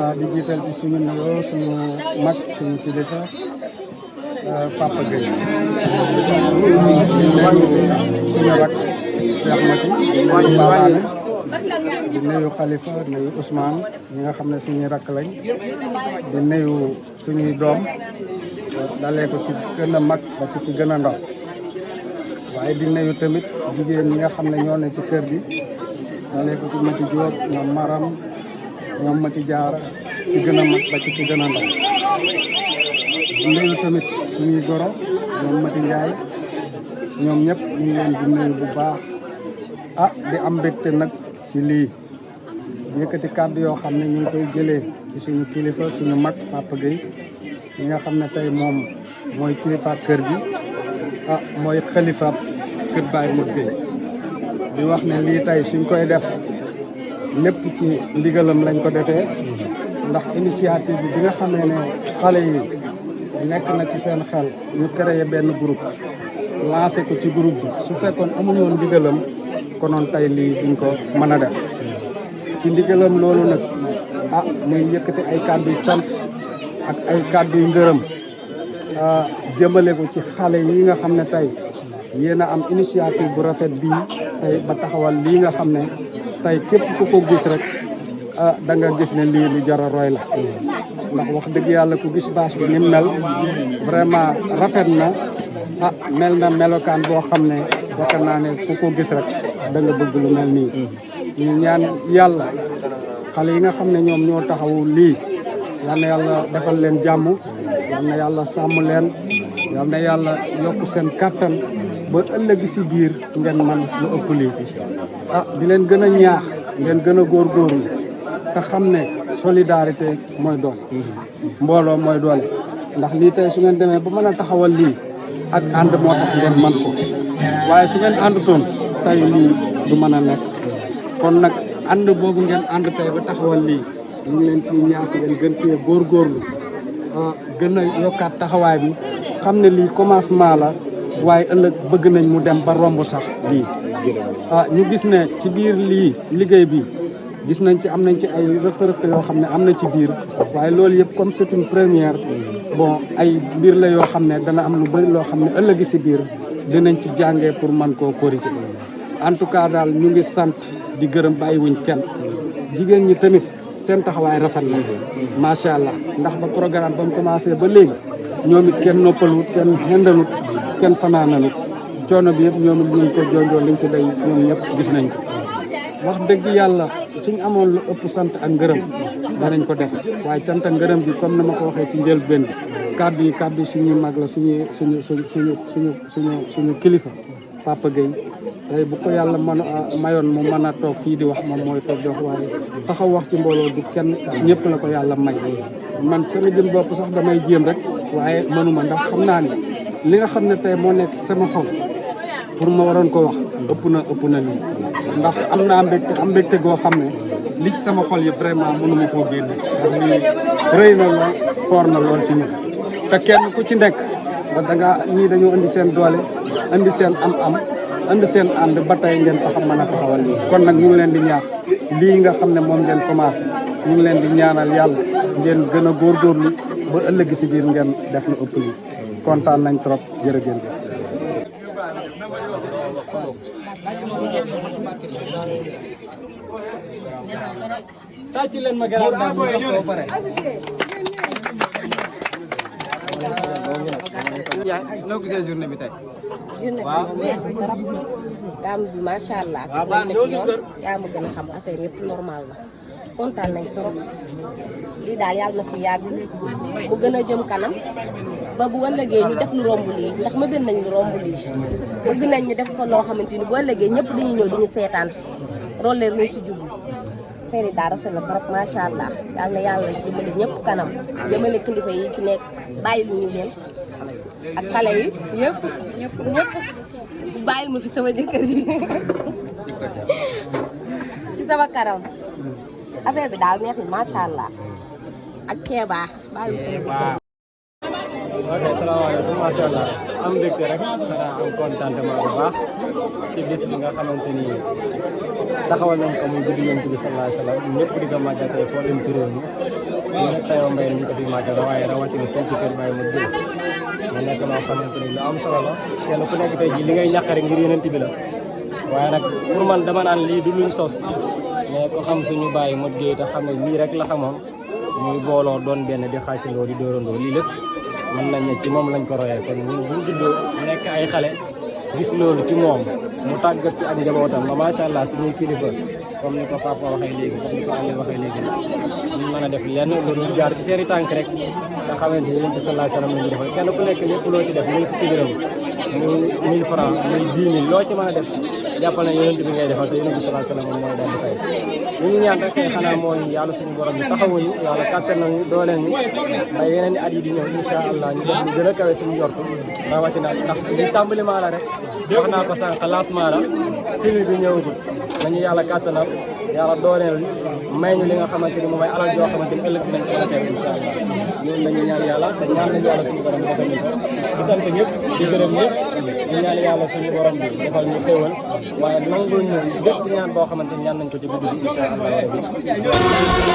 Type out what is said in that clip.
di jiital ci suñu nuyoo suñu mag suñu kilifa Papa Gueye suñu rak Cheikh Mati Babane di nuyu Khalifa nuyu Ousmane ñi nga xam ne suñuy rakk lañ di nuyu suñuy doom dalee ko ci gën a mag ba ci ki gën a ndaw waaye di nuyu tamit jigéen ñi nga xam ne ñoo ne ci kër gi dalee ko ci Mati Diop ñoom Maram ñoom Mati Diarra ci gën a mag ba ci ki gën a ndaw di nuyu tamit suñuy goro ñoom Mati Ndiaye ñoom ñëpp ñu ngi leen di nuyu bu baax di am mbégte nag ci lii yëkkati kàddu yoo xam ne ñu ngi koy jëlee ci suñu kilifa suñu mag Papa Gueye ñi nga xam ne tey moom mooy kilifa kër gi mooy xalifa kër Baye Modou Gueye di wax ne lii tey suñ koy def lépp ci ndigalam lañ ko defee ndax initiative bi nga xamee ne xale yi nekk na ci seen xel ñu créé benn groupe lancé ko ci groupe bi su fekkoon amuñu woon ndigalam konoon tey lii duñ ko mën a def ci ndigalam loolu nag muy yëkkati ay kàddu yu cant ak ay kàddu yu ngërëm jëmale ko ci xale yi nga xam ne tey yéen a am initiative bu rafet bii tey ba taxawal lii nga xam ne tey képp ku ko gis rek da nga gis ne lii lu jar a roy la ndax wax dëgg yàlla ku gis bâche bi ni mu mel vraiment rafet na mel na melokaan boo xam ne yaakaar naa ne ku ko gis rek da nga bëgg lu mel nii ñu ñaan yàlla xale yi nga xam ne ñoom ñoo taxawu lii yal na yàlla defal leen jàmm yal na yàlla sàmm leen yal na yàlla yokk seen kàttan ba ëllëg si biir ngeen man lu ëpp lii di leen gën a ñaax ngeen gën a góorgóorlu te xam ne solidarité mooy doole mbooloo mooy doole ndax lii tey su ngeen demee ba mën a taxawal lii ak ànd moo tax ngeen man ko waaye su ngeen àndutoon tey lii du mën a nekk kon nag ànd boobu ngeen ànd tey ba taxawal lii ñu ngi leen ci ñaax ngeen gën cee góorgóorlu gën a yokkaat taxawaay bi xam ne lii commencement la waaye ëllëg bëgg nañ mu dem ba romb sax lii ñu gis ne ci biir lii liggéey bi gis nañ ci am nañ ci ay rëq-rëq yoo xam ne am na ci biir waaye loolu yëpp comme c'est une première bon ay mbir la yoo xam ne dana am lu bëri loo xam ne ëllëgi si biir dinañ ci jàngee pour man koo corriger en tout cas daal ñu ngi sant di gërëm bàyyiwuñ kenn jigéen ñi tamit seen taxawaay rafet na macha allah ndax ba programme ba mu commencé ba léegi ñoom it kenn noppalut kenn xendalut kenn fanaanalut coono bi yëpp ñoom it ñu ngi ko jonjoo liñ ci day ñoom ñëpp gis nañ ko wax dëgg yàlla suñ amoon lu ëpp sant ak ngërëm danañ ko def waaye sant ak ngërëm bi comme ni ma ko waxee ci njëlbéen bi kàddu yi suñuy mag la suñu kilifa Papa Gueye tey bu ko yàlla mayoon mu mën a toog fii di wax moom mooy toog di wax waaye taxaw wax ci mbooloo du kenn ñëpp la ko yàlla may man sama jëm bopp sax damay jéem rek waaye mënuma ndax xam naa ni li nga xam ne tey moo nekk sama xol pour ma waroon ko wax ëpp na lii ndax am naa mbégte goo xam ne li ci sama xol yi vraiment mënuma koo génne ndax lii rëy na lool foor na lool si ñun te kenn ku ci nekk da nga ñii dañoo indi seen doole indi seen am indi seen ànd ba tey ngeen taxam mën a taxawal lii kon nag ñu ngi leen di ñaax lii nga xam ne moom ngeen commencé ñu ngi leen di ñaanal yàlla ngeen gën a góorgóorlu ba ëllëg si biir ngeen def lu ëpp lii kontaan nañ trop jërëjëf. tàcc leen ma gërëm daal bu ko pare. yaa noo gisee journée bi tey. journée bi neex na trop gàmm bi macha allah. yaa ma gën a xam affaire yëpp normal na kontaan nañ trop lii daal yàlla na fi yàgg mu gën a jëm kanam ba bu ëllëgee ñu def lu romb lii ndax ma benn nañ lu romb lii bëgg nañ ñu def ko loo xamante ni bu ëllëgee ñëpp dañuy ñëw di ñu seetaan si rolleer luñ ci jublu affaire yi daal rafet na trop macha allah yàlla na yàlla jëmale ñëpp kanam jëmale kilifa yi ci nekk bàyyi lu ñu leen ak xale yi ñëpp bàyyil ma fi sama jëkkër ji ci sama kanam affaire bi daal neex na macha allah ak Kéba bàyyil ma sama jëkkër ji. ok salaamaaleykum macha allah am mbégte rek xanaa am contentement bu baax ci bis bi nga xamante ni taxawal nañ ko muy juddu Yonent bi sallallahu alayhi wa sallam ñëpp di ko màggal tey foo dem ci réew mi lii nag tayoo mbay ñu ko fi màggal waaye rawatina fii ci kër Baye Modou Gueye mu nekk loo xamante ni lu am solo la kenn ku nekk tey ji li ngay ñàkkare ngir yeneen bi la waaye nag pour man dama naan lii du luñ sos mais ko xam suñu Baye Modou Gueye te xam ne lii rek la xamoon muy booloo doon benn di xàccandoo di dóorandoo lii lépp mën nañ ne ci moom lañ ko royee kon ñun buñ juddoo nekk ay xale gis loolu ci moom mu tàggat ci ak njabootam ba macha allah suñuy kilifa comme ni ko papa waxee léegi comme ni ko Aliou waxee léegi ñu mën a def lenn lu dul jaar ci seeni tànk rek nga xamante ni Yonent bi sallallahu alayhi wasallam la ñu defal kenn ku nekk lépp loo ci def muy fukki dërëm muy 1000 francs muy 10 000 loo ci mën a def jàppal na Yonent bi ngay defal te Yonent bi sallallahu alayhi wasallam mooy daal di fay li ñu ñaan rek xanaa mooy yàlla suñu borom bi taxawuñu yàlla kàttan nañu dooleel ñu ba yeneen i at yi di ñëw incha allah ñu def lu gën a kawe suñu njort rawatina ndax li tàmbaliment la rek wax naa ko sànq lancement la film bi ñëwagul nañu yàlla kàttanal yàlla dooleel may ñu li nga xamante ni moom mooy alal joo xamante ni ëllëg dinañ ko mën a teew incha allah loolu la ñu ñaan yàlla te ñaan nañu yàlla suñu borom defal ñu ko di sant ñëpp di gërëm ñëpp di ñaan yàlla suñu borom bi defal ñu xéewal waaye nangul ñu bépp ñaan boo xamante ni ñaan nañ ko ci guddi bi incha allah rabbi